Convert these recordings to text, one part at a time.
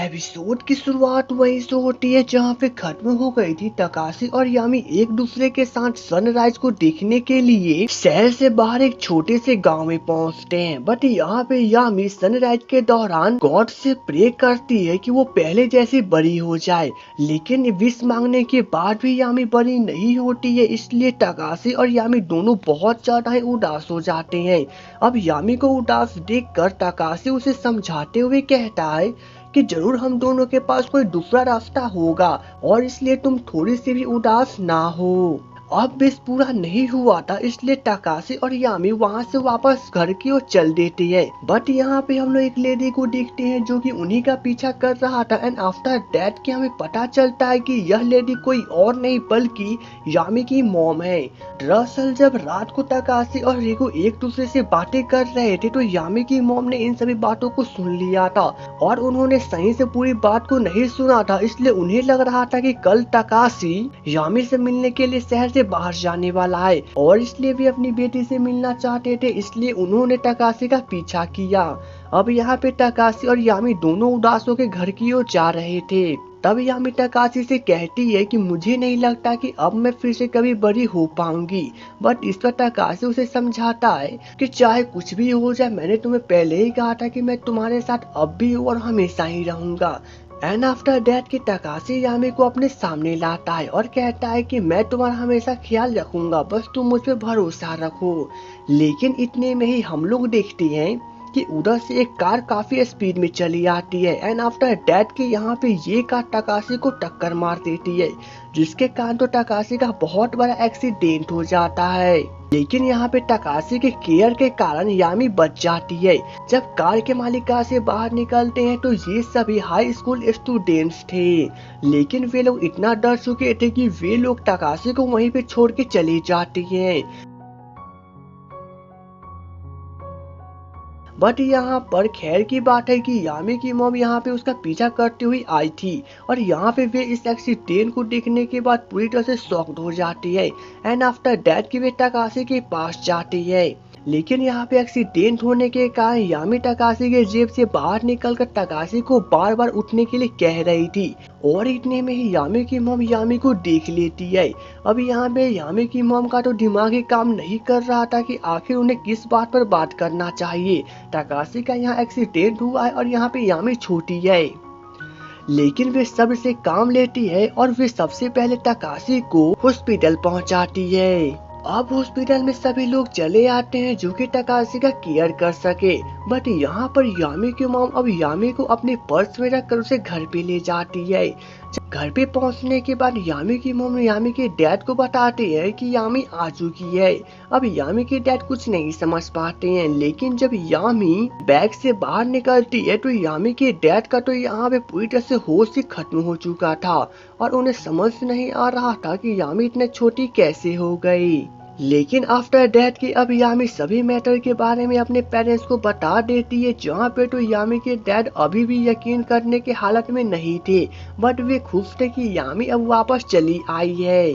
Episode की शुरुआत वहीं से होती है जहां पे खत्म हो गई थी। तकाशी और यामी एक दूसरे के साथ सनराइज को देखने के लिए शहर से बाहर एक छोटे से गांव में पहुंचते हैं। बट यहाँ पे यामी सनराइज के दौरान गॉड से प्रे करती है कि वो पहले जैसी बड़ी हो जाए, लेकिन विश मांगने के बाद भी यामी बड़ी नहीं होती है। इसलिए तकाशी और यामी दोनों बहुत ज्यादा ही उदास हो जाते हैं। अब यामी को उदास देखकर तकाशी उसे समझाते हुए कहता है कि जरूर हम दोनों के पास कोई दूसरा रास्ता होगा और इसलिए तुम थोड़ी सी भी उदास ना हो। अब विश पूरा नहीं हुआ था, इसलिए तकाशी और यामी वहाँ से वापस घर की ओर चल देती है। बट यहाँ पे हम लोग एक लेडी को देखते हैं जो कि उन्हीं का पीछा कर रहा था। एंड आफ्टर दैट कि हमें पता चलता है कि यह लेडी कोई और नहीं बल्कि यामी की मॉम है। दरअसल जब रात को तकाशी और रिको एक दूसरे से बातें कर रहे थे तो यामी की मॉम ने इन सभी बातों को सुन लिया था और उन्होंने सही से पूरी बात को नहीं सुना था। इसलिए उन्हें लग रहा था कि कल तकाशी यामी से मिलने के लिए शहर से बाहर जाने वाला है और इसलिए भी अपनी बेटी से मिलना चाहते थे, इसलिए उन्होंने तकाशी का पीछा किया। अब यहाँ पे तकाशी और यामी दोनों उदास होकर घर की ओर जा रहे थे। तब यामी तकाशी से कहती है कि मुझे नहीं लगता कि अब मैं फिर से कभी बड़ी हो पाऊंगी। बट इस पर तकाशी उसे समझाता है कि चाहे कुछ भी हो जाए, मैंने तुम्हें पहले ही कहा था कि मैं तुम्हारे साथ अब भी हूँ और हमेशा ही रहूंगा। एंड आफ्टर दैट कि तकाशी यामी को अपने सामने लाता है और कहता है कि मैं तुम्हारा हमेशा ख्याल रखूंगा, बस तुम मुझ पे भरोसा रखो। लेकिन इतने में ही हम लोग देखते हैं कि उधर से एक कार काफी स्पीड में चली आती है। एंड आफ्टर दैट कि यहाँ पे ये कार तकाशी को टक्कर मार देती है, जिसके कारण तो तकाशी का बहुत बड़ा एक्सीडेंट हो जाता है। लेकिन यहाँ पे तकाशी के केयर के कारण यामी बच जाती है। जब कार के मालिक कार से बाहर निकलते हैं तो ये सभी हाई स्कूल स्टूडेंट्स थे, लेकिन वे लोग इतना डर चुके थे कि वे लोग तकाशी को वहीं पे छोड़ के चले जाते हैं। बट यहाँ पर खैर की बात है कि यामी की मॉम यहाँ पे उसका पीछा करती हुई आई थी और यहाँ पे वे इस एक्सीडेंट को देखने के बाद पूरी तरह से शॉक्ड हो जाती है। एंड आफ्टर दैट कि वे तकाशी के पास जाती है, लेकिन यहाँ पे एक्सीडेंट होने के कारण यामी तकाशी के जेब से बाहर निकलकर तकाशी को बार बार उठने के लिए कह रही थी और इतने में ही यामी की मॉम यामी को देख लेती है। अब यहाँ पे यामी की मॉम का तो दिमाग ही काम नहीं कर रहा था कि आखिर उन्हें किस बात पर बात करना चाहिए। तकाशी का यहाँ एक्सीडेंट हुआ है और यहाँ पे यामी छोटी है, लेकिन वे सब से काम लेती है और वे सबसे पहले तकाशी को हॉस्पिटल पहुँचाती है। अब हॉस्पिटल में सभी लोग चले आते हैं जो कि तकाशी का केयर कर सके। बट यहाँ पर यामी की मॉम अब यामी को अपने पर्स में रखकर उसे घर पे ले जाती है। घर पे पहुंचने के बाद यामी की मॉम यामी के डैड को बताते हैं कि यामी आ चुकी है। अब यामी के डैड कुछ नहीं समझ पाते हैं, लेकिन जब यामी बैग से बाहर निकलती है तो यामी के डैड का तो यहाँ पे पूरी तरह से होश ही खत्म हो चुका था और उन्हें समझ नहीं आ रहा था कि यामी इतने छोटी कैसे हो गई। लेकिन आफ्टर डेथ की अब यामी सभी मैटर के बारे में अपने पेरेंट्स को बता देती है, जहाँ पे तो यामी के डैड अभी भी यकीन करने की हालत में नहीं थे। बट वे खुश थे कि यामी अब वापस चली आई है।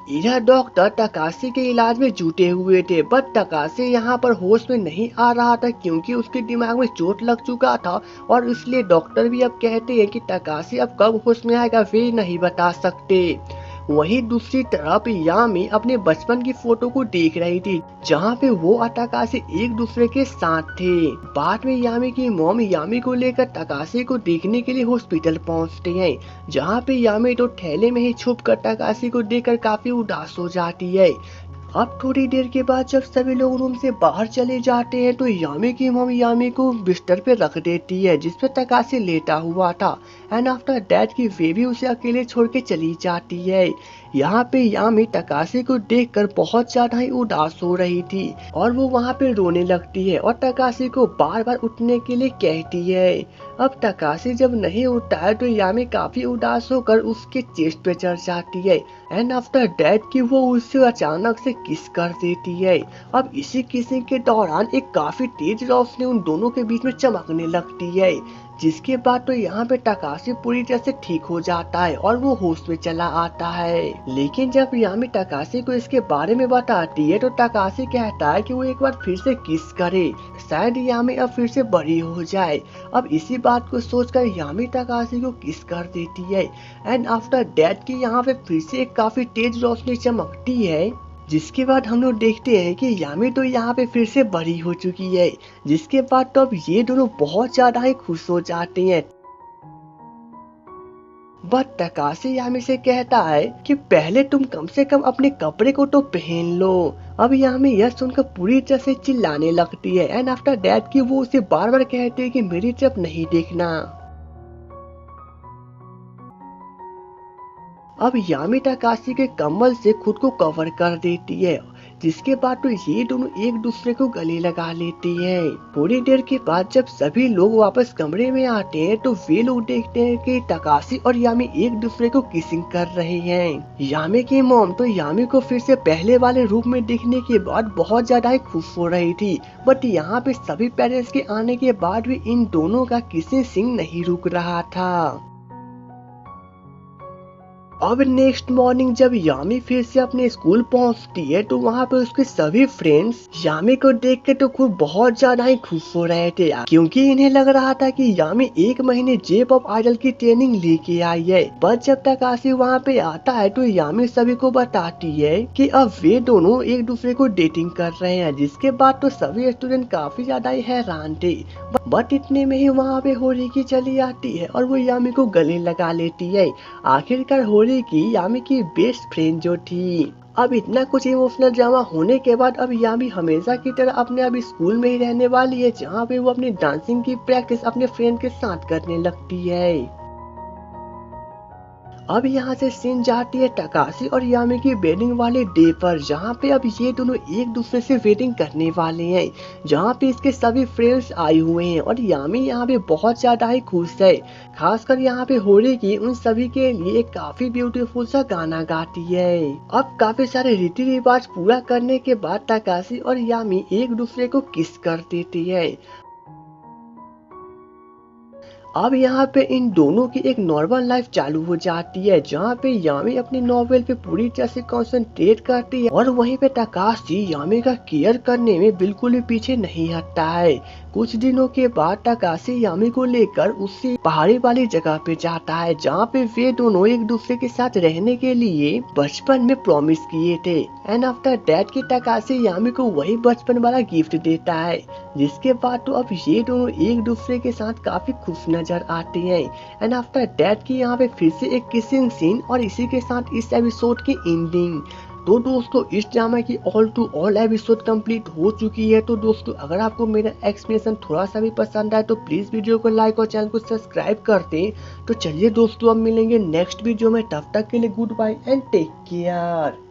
इधर डॉक्टर तकाशी के इलाज में जुटे हुए थे, बट तकाशी यहाँ पर होश में नहीं आ रहा था क्योंकि उसके दिमाग में चोट लग चुका था और इसलिए डॉक्टर भी अब कहते हैं कि तकाशी अब कब होश में आएगा वे नहीं बता सकते। वहीं दूसरी तरफ यामी अपने बचपन की फोटो को देख रही थी जहाँ पे वो और तकाशी एक दूसरे के साथ थे। बाद में यामी की मॉम यामी को लेकर तकाशी को देखने के लिए हॉस्पिटल पहुँचते हैं, जहाँ पे यामी तो थैले में ही छुप कर तकाशी को देखकर काफी उदास हो जाती है। अब थोड़ी देर के बाद जब सभी लोग रूम से बाहर चले जाते हैं तो यामी की मॉम यामी को बिस्तर पे रख देती है जिसपे तकाशी लेटा हुआ था। एंड आफ्टर दैट की वे भी उसे अकेले छोड़ के चली जाती है। यहाँ पे यामी तकाशी को देखकर बहुत ज्यादा ही उदास हो रही थी और वो वहाँ पे रोने लगती है और तकाशी को बार बार उठने के लिए कहती है। अब तकाशी जब नहीं उठता है तो यामी काफी उदास होकर उसके चेस्ट पे चढ़ जाती है। एंड आफ्टर दैट कि वो उससे अचानक से किस कर देती है। अब इसी किसिंग के दौरान एक काफी तेज रोशनी उन दोनों के बीच में चमकने लगती है, जिसके बाद तो यहाँ पे तकाशी पूरी तरह से ठीक हो जाता है और वो होश में चला आता है। लेकिन जब यामी तकाशी को इसके बारे में बताती है तो तकाशी कहता है कि वो एक बार फिर से किस करे, शायद यामी अब फिर से बड़ी हो जाए। अब इसी बात को सोचकर यामी तकाशी को किस कर देती है। एंड आफ्टर दैट की यहाँ पे फिर से एक काफी तेज रोशनी चमकती है, जिसके बाद हम लोग देखते हैं कि यामी तो यहाँ पे फिर से बड़ी हो चुकी है। जिसके बाद तो अब ये दोनों बहुत ज्यादा ही खुश हो जाते हैं। बट तकाशी यामी से कहता है कि पहले तुम कम से कम अपने कपड़े को तो पहन लो। अब यामी यह सुनकर पूरी तरह से चिल्लाने लगती है। एंड आफ्टर दैट कि वो उसे बार बार कहते हैं कि मेरी तरफ नहीं देखना। अब यामी तकाशी के कम्बल से खुद को कवर कर देती है, जिसके बाद तो ये दोनों एक दूसरे को गले लगा लेती हैं। थोड़ी देर के बाद जब सभी लोग वापस कमरे में आते हैं तो वे लोग देखते हैं कि तकाशी और यामी एक दूसरे को किसिंग कर रहे हैं। यामी की मॉम तो यामी को फिर से पहले वाले रूप में देखने के बाद बहुत ज्यादा ही खुश हो रही थी। बट यहाँ पे सभी पेरेंट्स के आने के बाद भी इन दोनों का किसिंग सीन नहीं रुक रहा था। अब नेक्स्ट मॉर्निंग जब यामी फिर से अपने स्कूल पहुंचती है तो वहां पे उसके सभी फ्रेंड्स यामी को देख के तो खुद बहुत ज्यादा ही खुश हो रहे थे, क्योंकि इन्हें लग रहा था कि यामी 1 महीने जे पॉप आइडल की ट्रेनिंग लेके आई है। पर जब तकाशी वहां पे आता है तो यामी सभी को बताती है कि अब वे दोनों एक दूसरे को डेटिंग कर रहे हैं। जिसके बाद तो सभी स्टूडेंट काफी ज्यादा ही हैरान थे। बट इतने में ही वहाँ पे होरिकी चली आती है और वो यामी को गले लगा लेती है। आखिरकार होरिकी यामी की बेस्ट फ्रेंड जो थी। अब इतना कुछ इमोशनल ड्रामा होने के बाद अब यामी हमेशा की तरह अपने अब स्कूल में ही रहने वाली है, जहाँ पे वो अपनी डांसिंग की प्रैक्टिस अपने फ्रेंड के साथ करने लगती है। अब यहाँ से सीन जाती है तकाशी और यामी की वेडिंग वाले डे पर, जहाँ पे अब ये दोनों एक दूसरे से वेडिंग करने वाले हैं, जहाँ पे इसके सभी फ्रेंड्स आए हुए हैं और यामी यहाँ पे बहुत ज्यादा ही खुश है। खासकर यहाँ पे होरिकी उन सभी के लिए एक काफी ब्यूटीफुल सा गाना गाती है। अब काफी सारे रीति रिवाज पूरा करने के बाद तकाशी और यामी एक दूसरे को किस कर देती है। अब यहाँ पे इन दोनों की एक नॉर्मल लाइफ चालू हो जाती है, जहाँ पे यामी अपनी नॉवेल पे पूरी तरह से कंसंट्रेट करती है और वहीं पे तकाशी यामी का केयर करने में बिल्कुल भी पीछे नहीं हटता है। कुछ दिनों के बाद तकाशी यामी को लेकर उससे पहाड़ी वाली जगह पे जाता है, जहाँ पे वे दोनों एक दूसरे के साथ रहने के लिए बचपन में प्रॉमिस किए थे। एंड आफ्टर दैट की तकाशी यामी को वही बचपन वाला गिफ्ट देता है। जिसके बाद तो अब ये दोनों एक दूसरे के साथ काफी खुश नजर आते हैं। एंड आफ्टर दैट की यहाँ पे फिर से एक किसिंग सीन और इसी के साथ इस एपिसोड की एंडिंग। तो दोस्तों इस ड्रामा की all to all episode complete हो चुकी है। तो दोस्तों अगर आपको मेरा एक्सप्लेनेशन थोड़ा सा भी पसंद आए तो प्लीज वीडियो को लाइक और चैनल को सब्सक्राइब कर दें। तो चलिए दोस्तों अब मिलेंगे नेक्स्ट वीडियो में, तब तक के लिए goodbye and take care.